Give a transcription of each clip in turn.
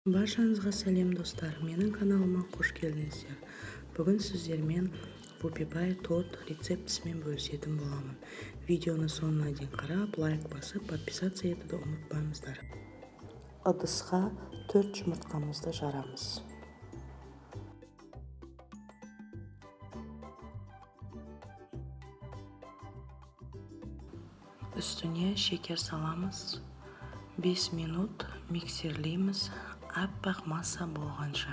Баршаңызға сәлем достар, менің каналыма қош келдіңіздер. Бүгін сіздермен вупипай торт рецептісімен бөлісетін боламын. Видеоны соңына дейін қарап, лайк басып, подписаться етуді ұмытпаңыздар. Ыдысқа 4 жұмыртқамызды жарамыз. Үстіне шекер саламыз. 5 минут миксерлейміз, аппақ масса болғанша.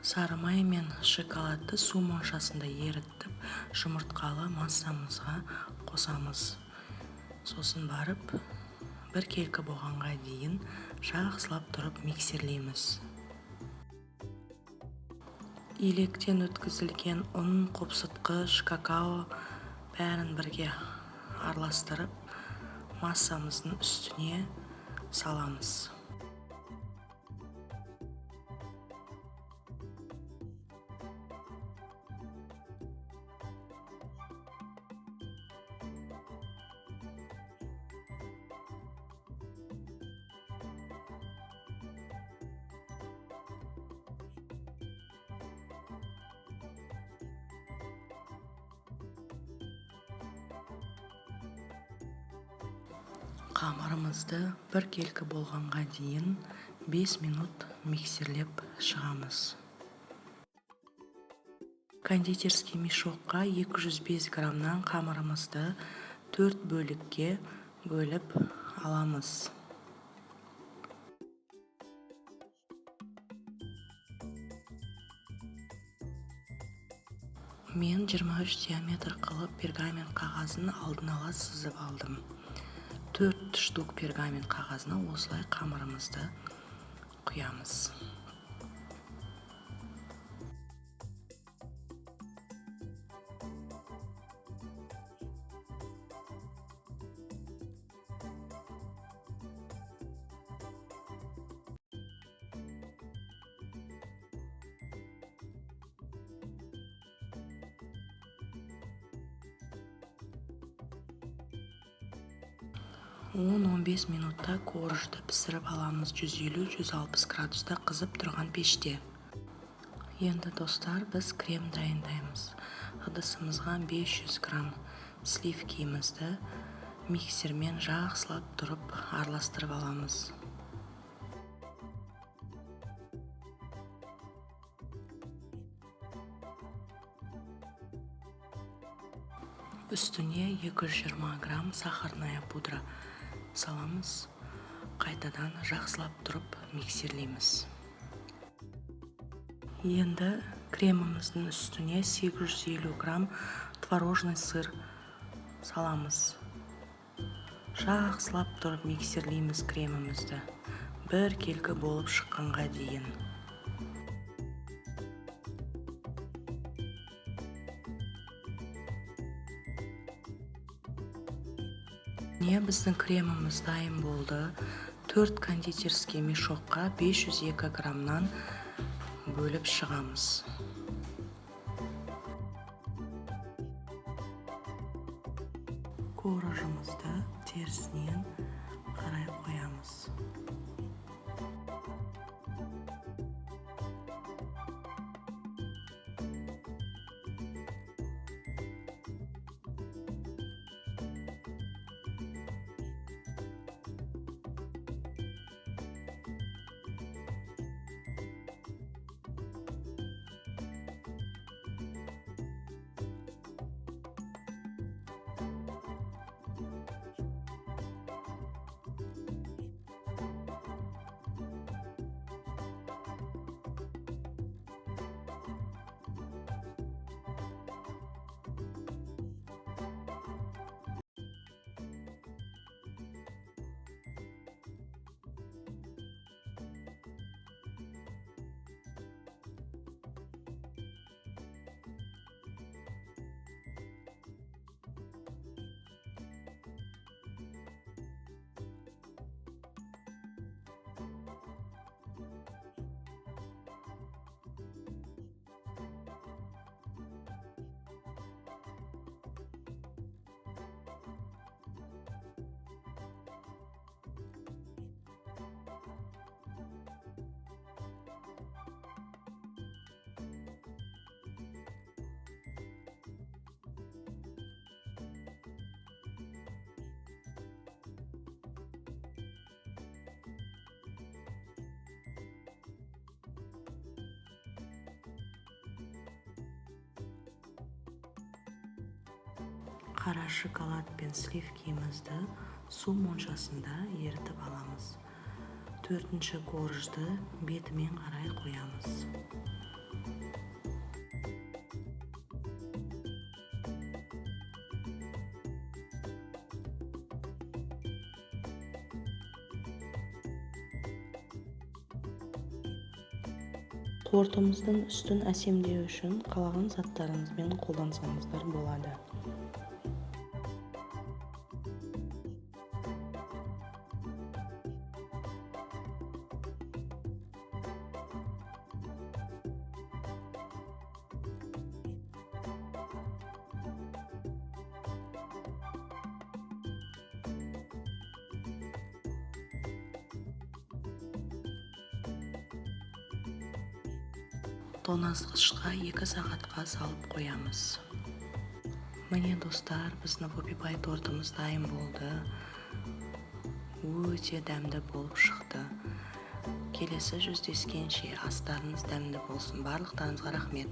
Сары май мен шоколадты су моншасында ерітіп, жұмыртқалы массамызға қосамыз. Сосын барып, бір келкі болғанға дейін жақсылап тұрып миксерлейміз. Илектен өткізілген ұн, қопсытқыш, какао бәрін бірге араластырып, массамыздың үстіне саламыз. Қамырымызды бір келкі болғанға дейін 5 минут миксерлеп шығамыз. Кондитерский мешокқа 205 граммнан қамырымызды 4 бөлікке бөліп аламыз. Мен 23 диаметр қылып пергамент қағазын алдын ала сызып алдым. 4 штук пергамент қағазына осылай қамырымызды құямыз. Он 15 минутта коржды пісіріп аламыз 150-160 градуста қызып тұрған пеште. Енді достар, біз крем дайындаймыз. Ыдысымызға 500 грамм сливкимізді миксермен жақсылап тұрып араластырып аламыз. Үстіне 220 грамм сахарная пудра саламыз. Қайтадан жақсылап тұрып миксерлейміз. Енді креміміздің үстіне 850 грамм творожный сыр саламыз. Жақсылап тұрып миксерлейміз кремімізді. Бір келкі болып шыққанға дейін. Біздің креміміз дайын болды. 4 кондитерский мешокқа 502 граммнан бөліп шығамыз. Коржымызды терісінен қарай қоямыз. Қара шоколад пен сливкимізді су моншасында ерітіп аламыз. 4-ші коржды бетімен қарай қоямыз. Тортымыздың үстін әсемдеу үшін қалаған заттарыңызбен қолдансаңыздар болады. Тоңазытқышқа 2 сағатқа салып қоямыз. Міне достар, біздің вопипай тортымыз дайын болды. Өте дәмді болып шықты. Келесі жүздескенше астарыңыз дәмді болсын. Барлықтарыңызға рахмет.